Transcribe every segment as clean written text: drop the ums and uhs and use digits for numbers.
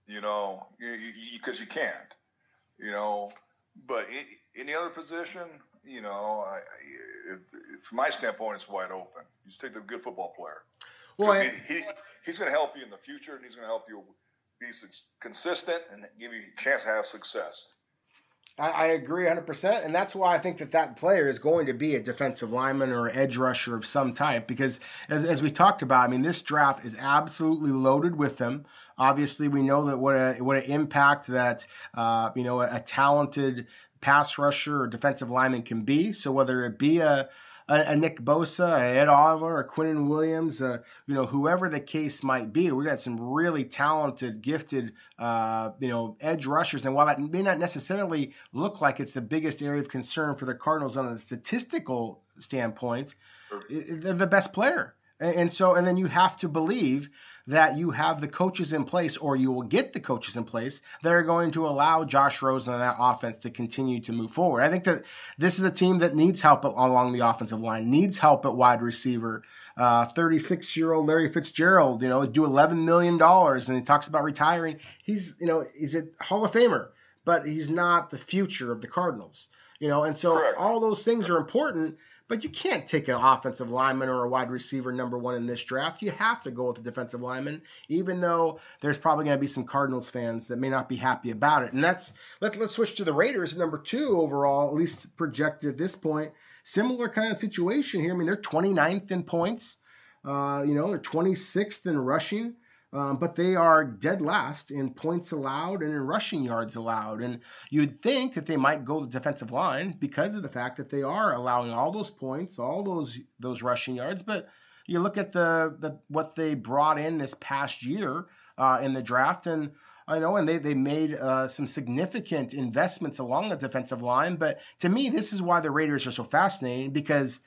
because you can't, But any other position, from my standpoint, it's wide open. You just take the good football player. Well, he's going to help you in the future, and he's going to help you be consistent and give you a chance to have success. I agree 100%, and that's why I think that player is going to be a defensive lineman or edge rusher of some type, because as we talked about, this draft is absolutely loaded with them. Obviously, we know that what an impact that a talented pass rusher or defensive lineman can be. So whether it be a Nick Bosa, a Ed Oliver, a Quentin Williams, whoever the case might be, we got some really talented, gifted, edge rushers. And while that may not necessarily look like it's the biggest area of concern for the Cardinals on a statistical standpoint, they're the best player. And then you have to believe that you have the coaches in place, or you will get the coaches in place that are going to allow Josh Rosen and that offense to continue to move forward. I think that this is a team that needs help along the offensive line, needs help at wide receiver. 36-year-old Larry Fitzgerald, is due $11 million, and he talks about retiring. He's a Hall of Famer, but he's not the future of the Cardinals. And so Correct. All those things are important. But you can't take an offensive lineman or a wide receiver number one in this draft. You have to go with the defensive lineman, even though there's probably going to be some Cardinals fans that may not be happy about it. And let's switch to the Raiders, number 2 overall, at least projected at this point. Similar kind of situation here. They're 29th in points. They're 26th in rushing. But they are dead last in points allowed and in rushing yards allowed. And you'd think that they might go to defensive line because of the fact that they are allowing all those points, all those rushing yards. But you look at what they brought in this past year in the draft, and they made some significant investments along the defensive line. But to me, this is why the Raiders are so fascinating, because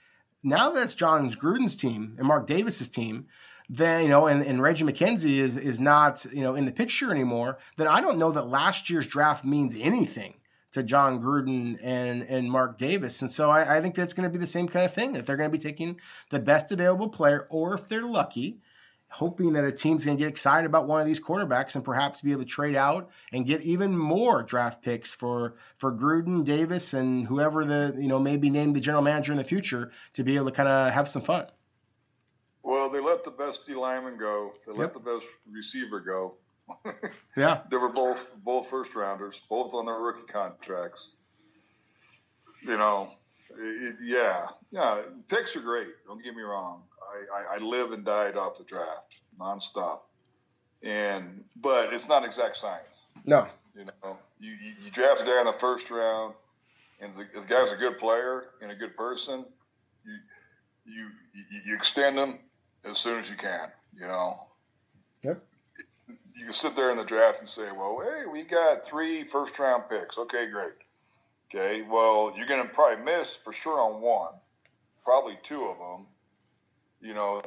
now that it's John Gruden's team and Mark Davis's team, then, and Reggie McKenzie is not, in the picture anymore, then I don't know that last year's draft means anything to John Gruden and Mark Davis. And so I think that's going to be the same kind of thing, that they're going to be taking the best available player, or if they're lucky, hoping that a team's going to get excited about one of these quarterbacks and perhaps be able to trade out and get even more draft picks for Gruden, Davis, and whoever may be named the general manager in the future, to be able to kind of have some fun. Well, they let the best D lineman go. They let the best receiver go. Yeah. They were both first rounders, both on their rookie contracts. Yeah. Picks are great. Don't get me wrong. I live and died off the draft nonstop. But it's not exact science. No. You draft a guy in the first round, and the guy's a good player and a good person. You extend them as soon as you can, Yep. You can sit there in the draft and say, well, hey, we got 3 first-round picks. Okay, great. Okay, well, you're going to probably miss for sure on 1, probably 2 of them,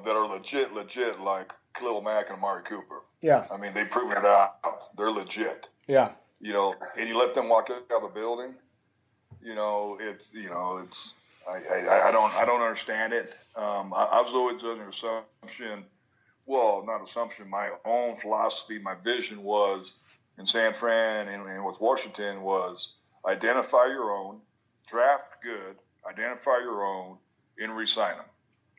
that are legit, like Khalil Mack and Amari Cooper. Yeah. They've proven it out. They're legit. Yeah. And you let them walk out of the building, it's I don't understand it. I was always under assumption, my own philosophy, my vision was in San Fran and with Washington was identify your own, draft good, identify your own, and re-sign them.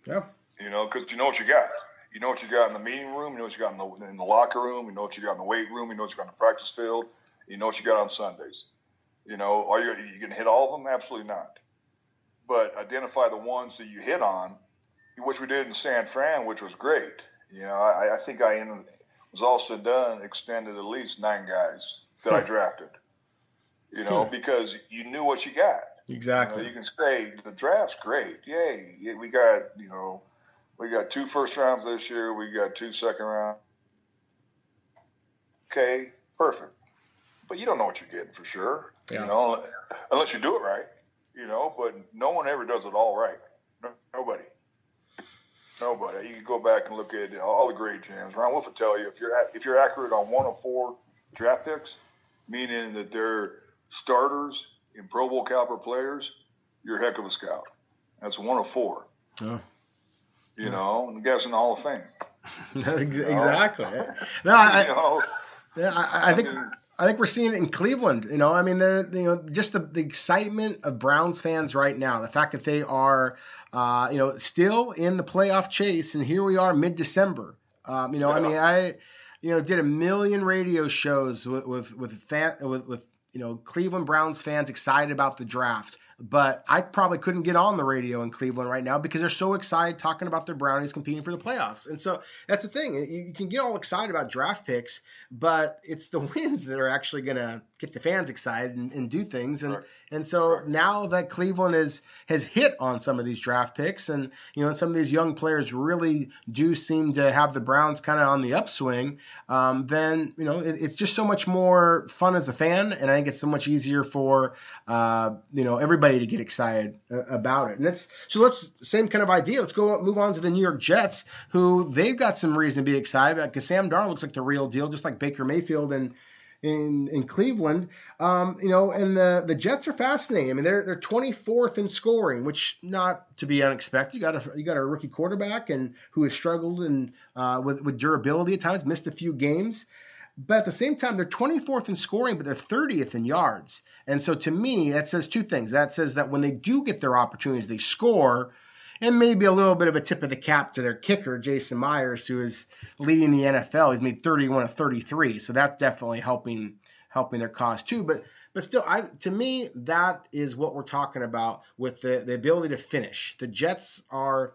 Yeah. Because you know what you got. You know what you got in the meeting room. You know what you got in the locker room. You know what you got in the weight room. You know what you got in the practice field. You know what you got on Sundays. Are you going to hit all of them? Absolutely not. But identify the ones that you hit on, which we did in San Fran, which was great. I think was all said and done, extended at least 9 guys that I drafted. Because you knew what you got. Exactly. You can say the draft's great. Yay. We got 2 first rounds this year. We got 2 second rounds. Okay, perfect. But you don't know what you're getting for sure. Yeah. Unless you do it right. But no one ever does it all right. Nobody. You can go back and look at all the great GMs. Ron Wolf will tell you, if you're accurate on 1 of 4 draft picks, meaning that they're starters and Pro Bowl caliber players, you're a heck of a scout. That's 1 of 4. Oh. And the guy's in the Hall of Fame. Exactly. Yeah, I think we're seeing it in Cleveland. I mean, just the excitement of Browns fans right now. The fact that they are, still in the playoff chase, and here we are mid-December. I mean, I did a million radio shows with Cleveland Browns fans excited about the draft. But I probably couldn't get on the radio in Cleveland right now because they're so excited talking about their Brownies competing for the playoffs. And so that's the thing. You can get all excited about draft picks, but it's the wins that are actually going to get the fans excited and do things. And so now that Cleveland has hit on some of these draft picks, and some of these young players really do seem to have the Browns kind of on the upswing, then it's just so much more fun as a fan, and I think it's so much easier for everybody to get excited about it. And same kind of idea. Let's move on to the New York Jets, who they've got some reason to be excited about because Sam Darnold looks like the real deal, just like Baker Mayfield in Cleveland. And the Jets are fascinating. I mean, they're 24th in scoring, which not to be unexpected. You got a rookie quarterback and who has struggled with durability at times, missed a few games. But at the same time, they're 24th in scoring, but they're 30th in yards. And so to me, that says two things. That says that when they do get their opportunities, they score, and maybe a little bit of a tip of the cap to their kicker, Jason Myers, who is leading the NFL. He's made 31 of 33, so that's definitely helping their cause too. But still, to me, that is what we're talking about with the ability to finish. The Jets are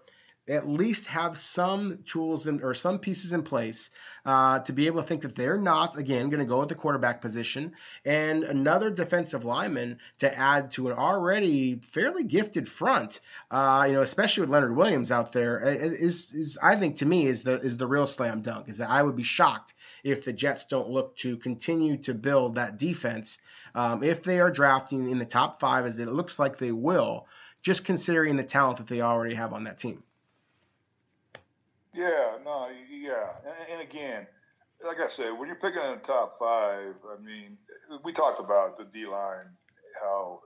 at least have some tools or some pieces in place to be able to think that they're not, again, going to go at the quarterback position, and another defensive lineman to add to an already fairly gifted front, especially with Leonard Williams out there, is I think to me is the real slam dunk. Is that I would be shocked if the Jets don't look to continue to build that defense if they are drafting in the top 5, as it looks like they will, just considering the talent that they already have on that team. Yeah, and again, like I said, when you're picking in the top 5, I mean, we talked about the D-line, how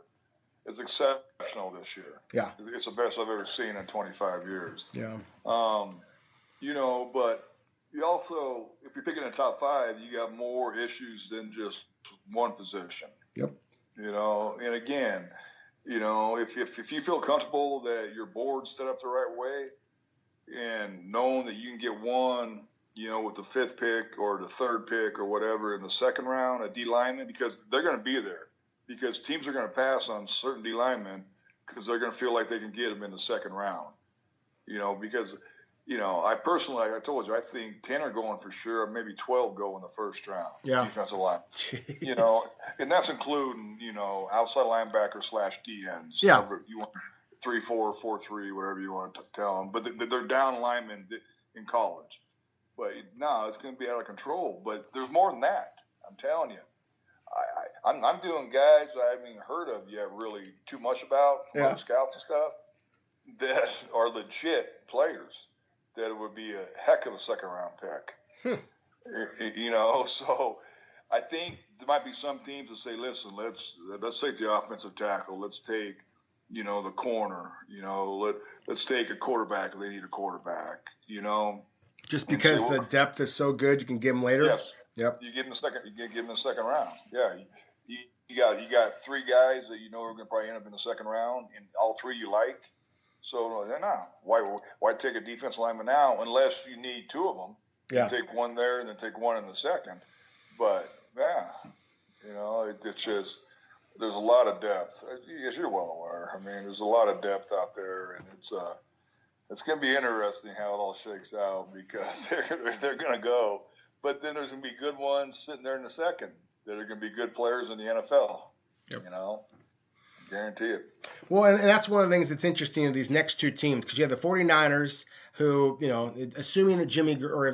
it's exceptional this year. Yeah. It's the best I've ever seen in 25 years. Yeah. But you also, if you're picking in the top 5, you got more issues than just one position. Yep. And again, if you feel comfortable that your board's set up the right way, and knowing that you can get one, with the 5th pick or the 3rd pick or whatever in the 2nd round, a D lineman, because they're going to be there. Because teams are going to pass on certain D linemen because they're going to feel like they can get them in the 2nd round. Because, I personally, like I told you, I think 10 are going for sure, maybe 12 go in the 1st round. Yeah. Defensive line. And that's including, outside linebacker / DNs. Yeah. You want 3-4, 4-3, whatever you want to tell them. But they're down linemen in college. But no, it's going to be out of control. But there's more than that. I'm telling you. I'm doing guys I haven't even heard of yet really too much about, among scouts and stuff, that are legit players that it would be a heck of a 2nd round pick. So I think there might be some teams that say, listen, let's take the offensive tackle. Let's take the corner, let's take a quarterback if they need a quarterback, Just because the depth is so good, you can give them later? Yes. Yep. You give them the 2nd round. Yeah. You got 3 guys that are going to probably end up in the 2nd round, and all 3 you like. So they're not. Why take a defensive lineman now unless you need 2 of them? Yeah. You take one there and then take one in the 2nd. But, it's just – there's a lot of depth, as you're well aware. I mean, there's a lot of depth out there, and it's going to be interesting how it all shakes out because they're going to go. But then there's going to be good ones sitting there in the 2nd that are going to be good players in the NFL. Yep. Guarantee it. Well, and that's one of the things that's interesting in these next 2 teams because you have the 49ers who, assuming that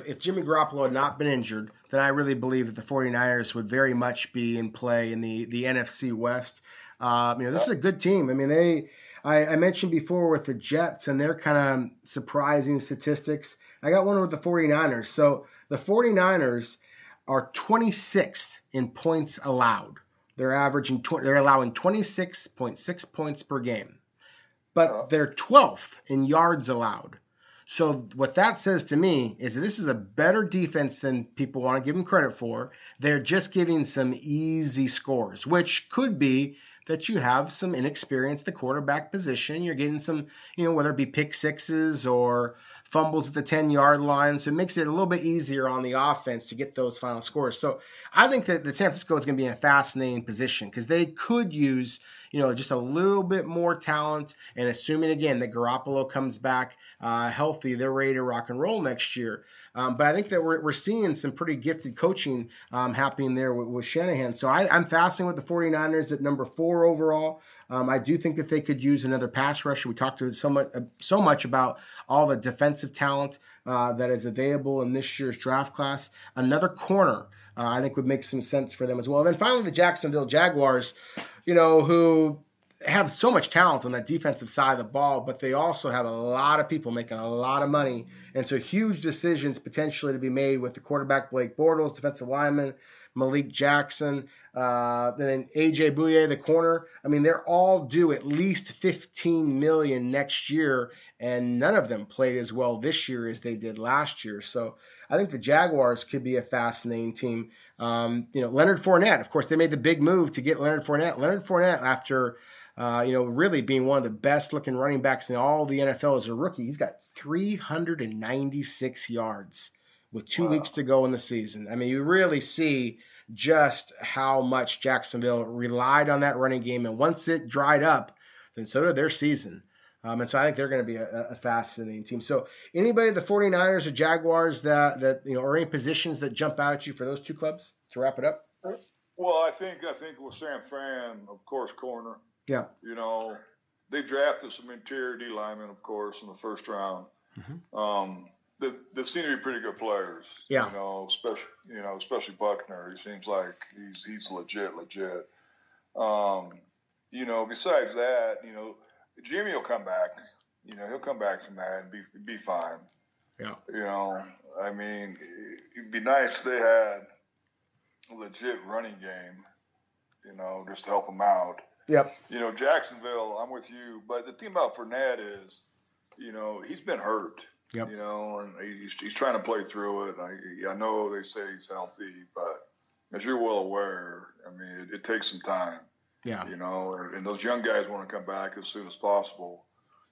if Jimmy Garoppolo had not been injured, then I really believe that the 49ers would very much be in play in the NFC West. This is a good team. I mean, I mentioned before with the Jets and their kind of surprising statistics. I got one with the 49ers. So the 49ers are 26th in points allowed. They're allowing 26.6 points per game, but they're 12th in yards allowed. So what that says to me is that this is a better defense than people want to give them credit for. They're just giving some easy scores, which could be that you have some inexperience at the quarterback position. You're getting some, whether it be pick sixes or fumbles at the 10-yard line. So it makes it a little bit easier on the offense to get those final scores. So I think that the San Francisco is going to be in a fascinating position because they could use, just a little bit more talent. And assuming, again, that Garoppolo comes back healthy, they're ready to rock and roll next year. But I think that we're seeing some pretty gifted coaching happening there with Shanahan. So I'm fascinated with the 49ers at number 4 overall. I do think that they could use another pass rusher. We talked so much about all the defensive talent that is available in this year's draft class. Another corner, I think, would make some sense for them as well. And then finally, the Jacksonville Jaguars, who have so much talent on that defensive side of the ball, but they also have a lot of people making a lot of money. And so huge decisions potentially to be made with the quarterback, Blake Bortles, defensive lineman, Malik Jackson, then A.J. Bouye, the corner. I mean, they're all due at least $15 million next year, and none of them played as well this year as they did last year. So I think the Jaguars could be a fascinating team. Leonard Fournette, of course, they made the big move to get Leonard Fournette. Leonard Fournette, after really being one of the best-looking running backs in all the NFL as a rookie, he's got 396 yards with 2 weeks to go in the season. I mean, you really see just how much Jacksonville relied on that running game. And once it dried up, then so did their season. And so I think they're going to be a fascinating team. So anybody, the 49ers or Jaguars that are in positions that jump out at you for those two clubs to wrap it up? Well, I think with San Fran, of course, corner. Yeah. They drafted some interior D linemen, of course, in the first round. Mm-hmm. They seem to be pretty good players. Yeah. Especially Buckner. He seems like he's legit. Besides that, Jimmy will come back. He'll come back from that and be fine. Yeah. I mean, it'd be nice if they had a legit running game, just to help them out. Yep. Jacksonville, I'm with you. But the thing about Fournette is, he's been hurt. Yep. And he's trying to play through it. I know they say he's healthy, but as you're well aware, I mean, it takes some time. Yeah. And those young guys want to come back as soon as possible.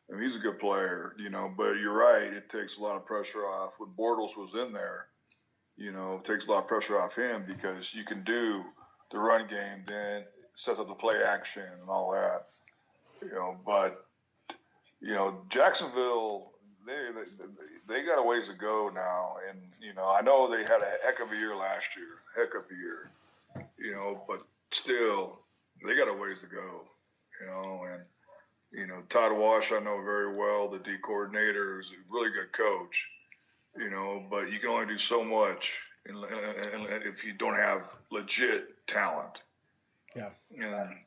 I mean, he's a good player, but you're right. It takes a lot of pressure off. When Bortles was in there, it takes a lot of pressure off him because you can do the run game, then set up the play action and all that. But Jacksonville, they got a ways to go now, and I know they had a heck of a year last year, but still they got a ways to go, and Todd Wash I know very well, the D coordinator, is a really good coach, but you can only do so much if you don't have legit talent. Yeah,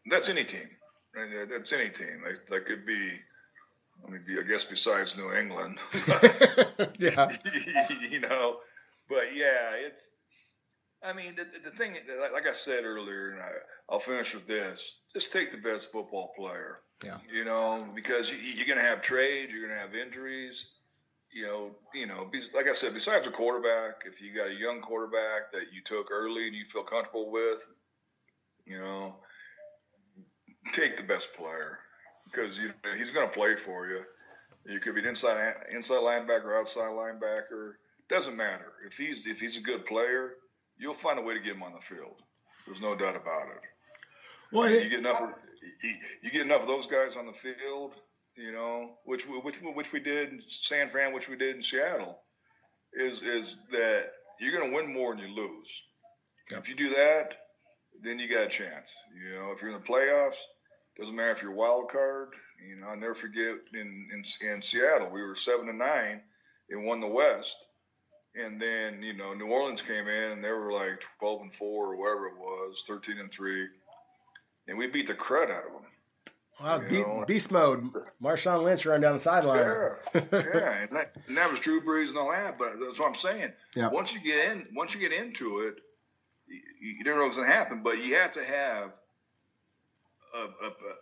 that's any team. Right? That's any team. That could be. I guess besides New England. Yeah. But yeah, it's. I mean, the thing, like I said earlier, and I'll finish with this: just take the best football player. Yeah. Because you're going to have trades, you're going to have injuries. Like I said, besides a quarterback, if you got a young quarterback that you took early and you feel comfortable with, take the best player. Because he's going to play for you. You could be an inside linebacker, outside linebacker. Doesn't matter. If he's a good player, you'll find a way to get him on the field. There's no doubt about it. Well, you get enough of those guys on the field, which we did in San Fran, which we did in Seattle, is that you're going to win more than you lose. Yeah. If you do that, then you got a chance. If you're in the playoffs. Doesn't matter if you're a wild card. I'll never forget in Seattle, we were 7-9 and won the West. And then, New Orleans came in and they were like 12-4 or whatever it was, 13-3. And we beat the crud out of them. Wow, beast mode. Marshawn Lynch running down the sideline. Yeah. And that was Drew Brees and all that. But that's what I'm saying. Yeah. Once you get into it, you don't know what's going to happen. But you have to have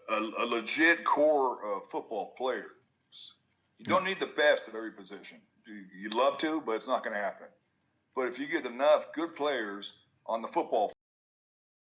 a legit core of football players You don't need the best at every position. You'd love to, but it's not going to happen. But if you get enough good players on the football